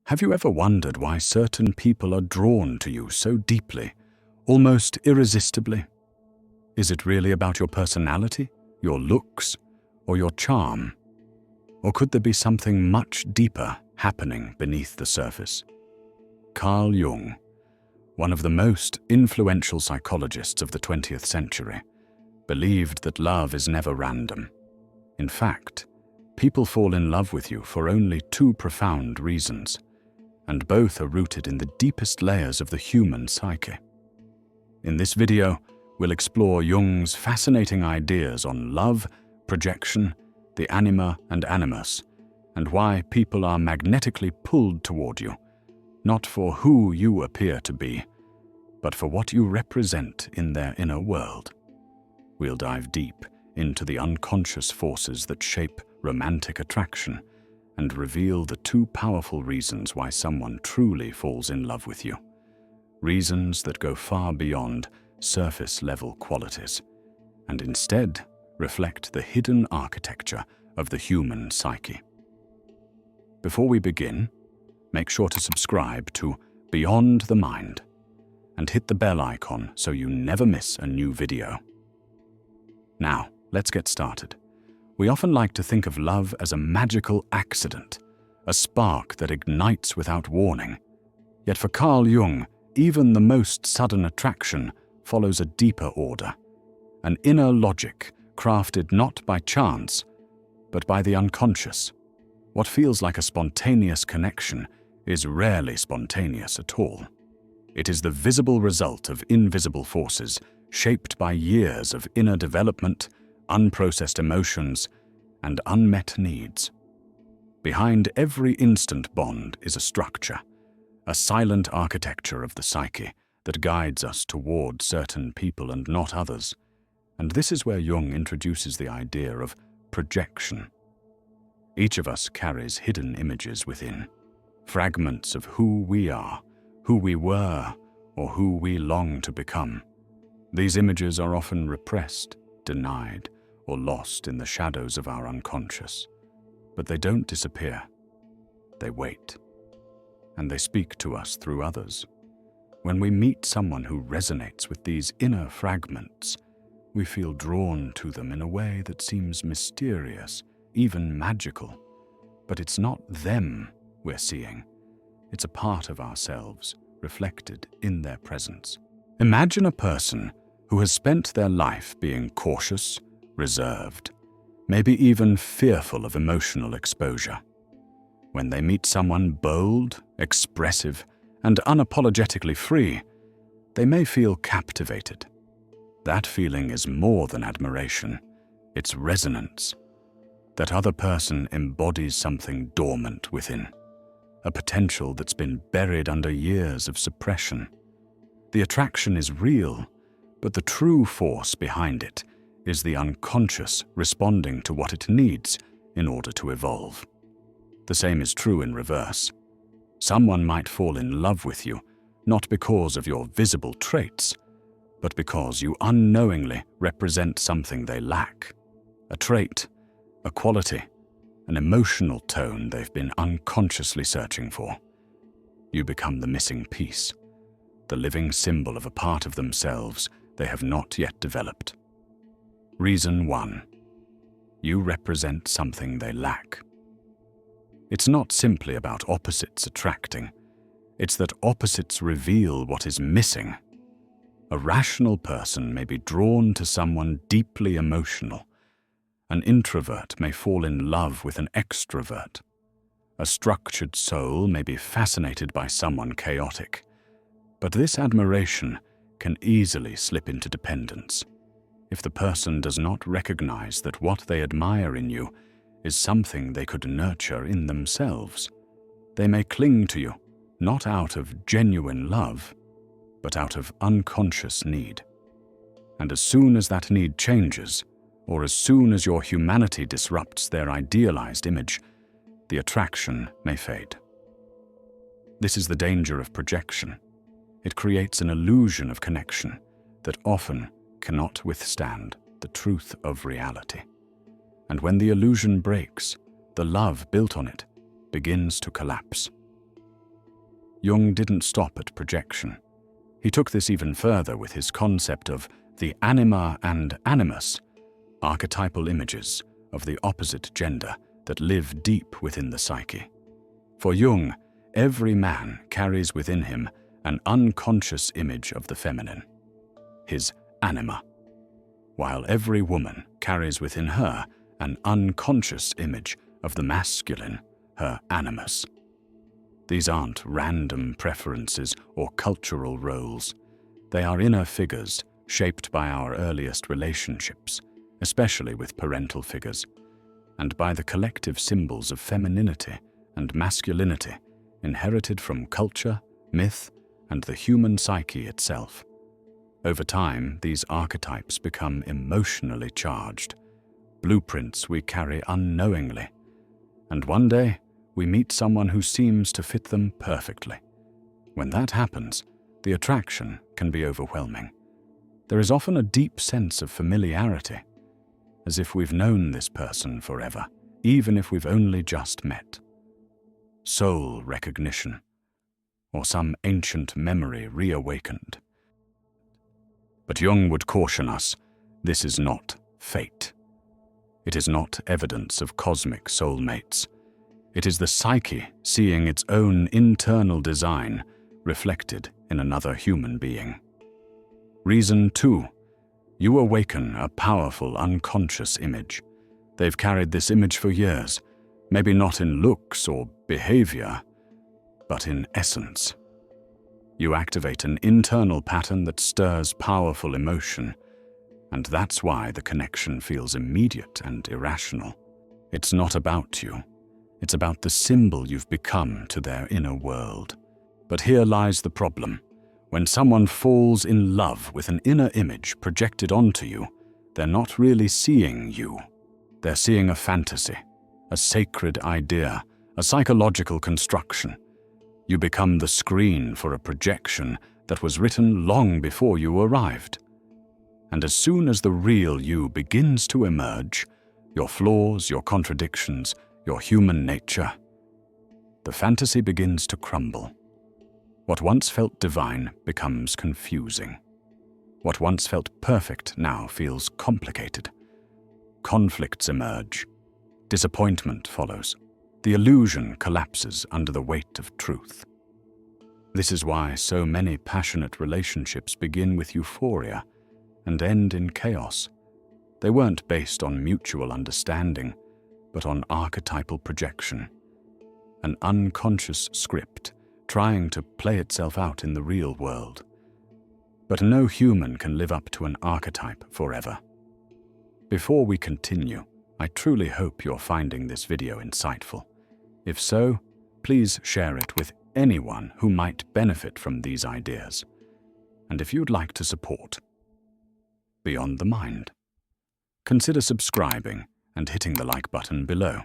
Have you ever wondered why certain people are drawn to you so deeply, almost irresistibly? Is it really about your personality, your looks, or your charm? Or could there be something much deeper happening beneath the surface? Carl Jung, one of the most influential psychologists of the 20th century, believed that love is never random. In fact, people fall in love with you for only two profound reasons, and both are rooted in the deepest layers of the human psyche. In this video, we'll explore Jung's fascinating ideas on love, projection, the anima and animus, and why people are magnetically pulled toward you, not for who you appear to be, but for what you represent in their inner world. We'll dive deep into the unconscious forces that shape romantic attraction and reveal the two powerful reasons why someone truly falls in love with you. Reasons that go far beyond surface-level qualities and instead reflect the hidden architecture of the human psyche. Before we begin, make sure to subscribe to Beyond the Mind and hit the bell icon so you never miss a new video. Now, let's get started. We often like to think of love as a magical accident, a spark that ignites without warning. Yet for Carl Jung, even the most sudden attraction follows a deeper order, an inner logic crafted not by chance, but by the unconscious. What feels like a spontaneous connection is rarely spontaneous at all. It is the visible result of invisible forces shaped by years of inner development, unprocessed emotions, and unmet needs. Behind every instant bond is a structure, a silent architecture of the psyche that guides us toward certain people and not others. And this is where Jung introduces the idea of projection. Each of us carries hidden images within, fragments of who we are, who we were, or who we long to become. These images are often repressed, denied, or lost in the shadows of our unconscious. But they don't disappear. They wait. And they speak to us through others. When we meet someone who resonates with these inner fragments, we feel drawn to them in a way that seems mysterious, even magical. But it's not them we're seeing. It's a part of ourselves, reflected in their presence. Imagine a person who has spent their life being cautious, reserved, maybe even fearful of emotional exposure. When they meet someone bold, expressive, and unapologetically free, they may feel captivated. That feeling is more than admiration, it's resonance. That other person embodies something dormant within, a potential that's been buried under years of suppression. The attraction is real, but the true force behind it is the unconscious responding to what it needs in order to evolve. The same is true in reverse. Someone might fall in love with you, not because of your visible traits, but because you unknowingly represent something they lack. A trait, a quality, an emotional tone they've been unconsciously searching for. You become the missing piece, the living symbol of a part of themselves they have not yet developed. Reason 1. You represent something they lack. It's not simply about opposites attracting. It's that opposites reveal what is missing. A rational person may be drawn to someone deeply emotional. An introvert may fall in love with an extrovert. A structured soul may be fascinated by someone chaotic. But this admiration can easily slip into dependence. If the person does not recognize that what they admire in you is something they could nurture in themselves, they may cling to you, not out of genuine love, but out of unconscious need. And as soon as that need changes, or as soon as your humanity disrupts their idealized image, the attraction may fade. This is the danger of projection. It creates an illusion of connection that often cannot withstand the truth of reality. And when the illusion breaks, the love built on it begins to collapse. Jung didn't stop at projection. He took this even further with his concept of the anima and animus, archetypal images of the opposite gender that live deep within the psyche. For Jung, every man carries within him an unconscious image of the feminine, his anima, while every woman carries within her an unconscious image of the masculine, her animus. These aren't random preferences or cultural roles. They are inner figures shaped by our earliest relationships, especially with parental figures, and by the collective symbols of femininity and masculinity inherited from culture, myth, and the human psyche itself. Over time, these archetypes become emotionally charged, blueprints we carry unknowingly, and one day we meet someone who seems to fit them perfectly. When that happens, the attraction can be overwhelming. There is often a deep sense of familiarity, as if we've known this person forever, even if we've only just met. Soul recognition, or some ancient memory reawakened. But Jung would caution us, this is not fate. It is not evidence of cosmic soulmates. It is the psyche seeing its own internal design reflected in another human being. Reason 2. You awaken a powerful unconscious image. They've carried this image for years, maybe not in looks or behavior, but in essence. You activate an internal pattern that stirs powerful emotion, and that's why the connection feels immediate and irrational. It's not about you. It's about the symbol you've become to their inner world. But here lies the problem. When someone falls in love with an inner image projected onto you, they're not really seeing you. They're seeing a fantasy, a sacred idea, a psychological construction. You become the screen for a projection that was written long before you arrived. And as soon as the real you begins to emerge, your flaws, your contradictions, your human nature, the fantasy begins to crumble. What once felt divine becomes confusing. What once felt perfect now feels complicated. Conflicts emerge. Disappointment follows. The illusion collapses under the weight of truth. This is why so many passionate relationships begin with euphoria and end in chaos. They weren't based on mutual understanding, but on archetypal projection, an unconscious script trying to play itself out in the real world. But no human can live up to an archetype forever. Before we continue, I truly hope you're finding this video insightful. If so, please share it with anyone who might benefit from these ideas. And if you'd like to support Beyond the Mind, consider subscribing and hitting the like button below.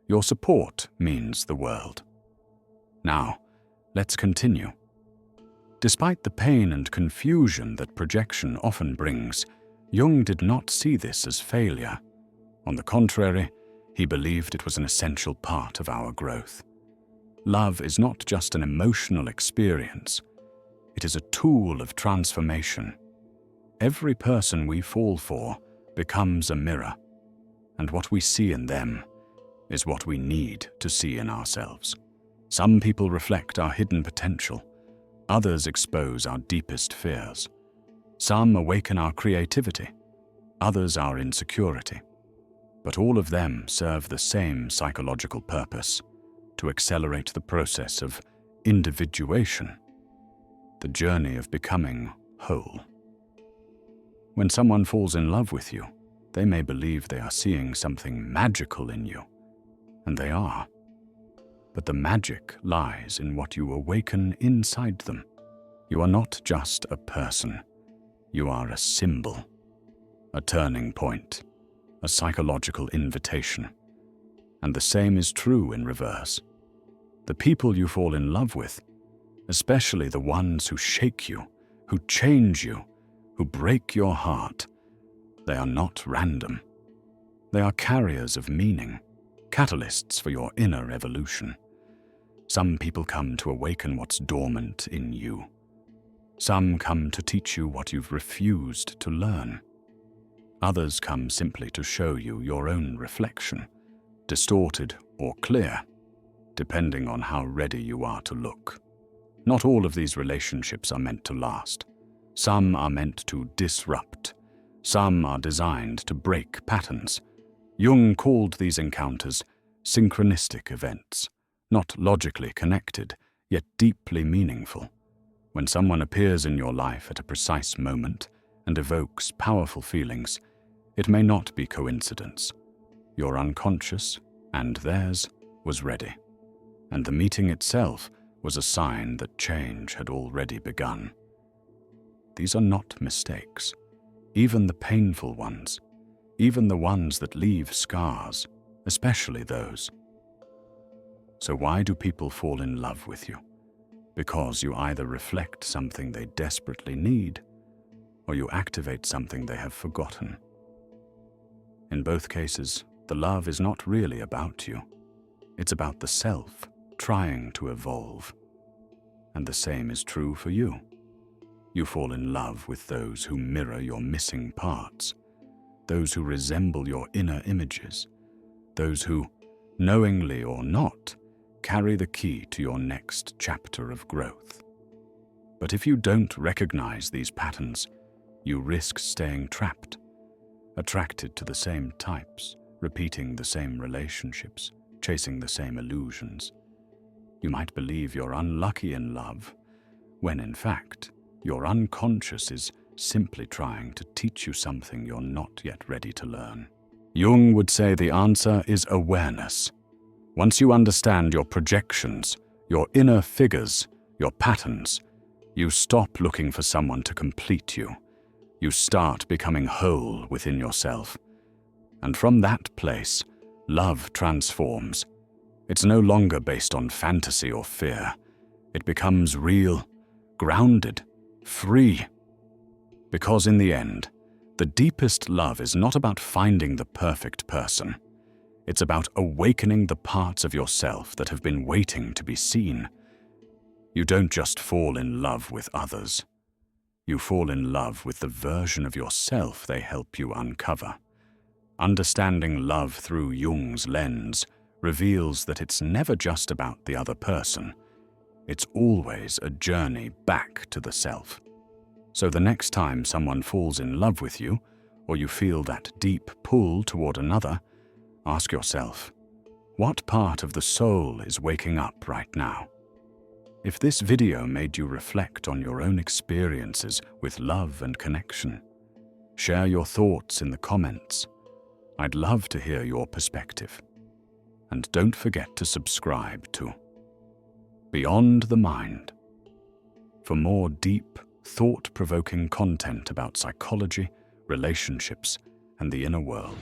Your support means the world. Now, let's continue. Despite the pain and confusion that projection often brings, Jung did not see this as failure. On the contrary, he believed it was an essential part of our growth. Love is not just an emotional experience. It is a tool of transformation. Every person we fall for becomes a mirror, and what we see in them is what we need to see in ourselves. Some people reflect our hidden potential. Others expose our deepest fears. Some awaken our creativity. Others our insecurity. But all of them serve the same psychological purpose: to accelerate the process of individuation, the journey of becoming whole. When someone falls in love with you, they may believe they are seeing something magical in you, and they are. But the magic lies in what you awaken inside them. You are not just a person. You are a symbol, a turning point, a psychological invitation. And the same is true in reverse. The people you fall in love with, especially the ones who shake you, who change you, who break your heart, they are not random. They are carriers of meaning, catalysts for your inner evolution. Some people come to awaken what's dormant in you. Some come to teach you what you've refused to learn. Others come simply to show you your own reflection, distorted or clear, depending on how ready you are to look. Not all of these relationships are meant to last. Some are meant to disrupt. Some are designed to break patterns. Jung called these encounters synchronistic events, not logically connected, yet deeply meaningful. When someone appears in your life at a precise moment and evokes powerful feelings, it may not be coincidence. Your unconscious, and theirs, was ready, and the meeting itself was a sign that change had already begun. These are not mistakes, even the painful ones, even the ones that leave scars, especially those. So why do people fall in love with you? Because you either reflect something they desperately need, or you activate something they have forgotten. In both cases, the love is not really about you. It's about the self trying to evolve. And the same is true for you. You fall in love with those who mirror your missing parts, those who resemble your inner images, those who, knowingly or not, carry the key to your next chapter of growth. But if you don't recognize these patterns, you risk staying trapped, attracted to the same types, repeating the same relationships, chasing the same illusions. You might believe you're unlucky in love, when in fact, your unconscious is simply trying to teach you something you're not yet ready to learn. Jung would say the answer is awareness. Once you understand your projections, your inner figures, your patterns, you stop looking for someone to complete you. You start becoming whole within yourself. And from that place, love transforms. It's no longer based on fantasy or fear. It becomes real, grounded, free. Because in the end, the deepest love is not about finding the perfect person. It's about awakening the parts of yourself that have been waiting to be seen. You don't just fall in love with others. You fall in love with the version of yourself they help you uncover. Understanding love through Jung's lens reveals that it's never just about the other person. It's always a journey back to the self. So the next time someone falls in love with you, or you feel that deep pull toward another, ask yourself, what part of the soul is waking up right now? If this video made you reflect on your own experiences with love and connection, share your thoughts in the comments. I'd love to hear your perspective. And don't forget to subscribe to Beyond the Mind for more deep, thought-provoking content about psychology, relationships, and the inner world.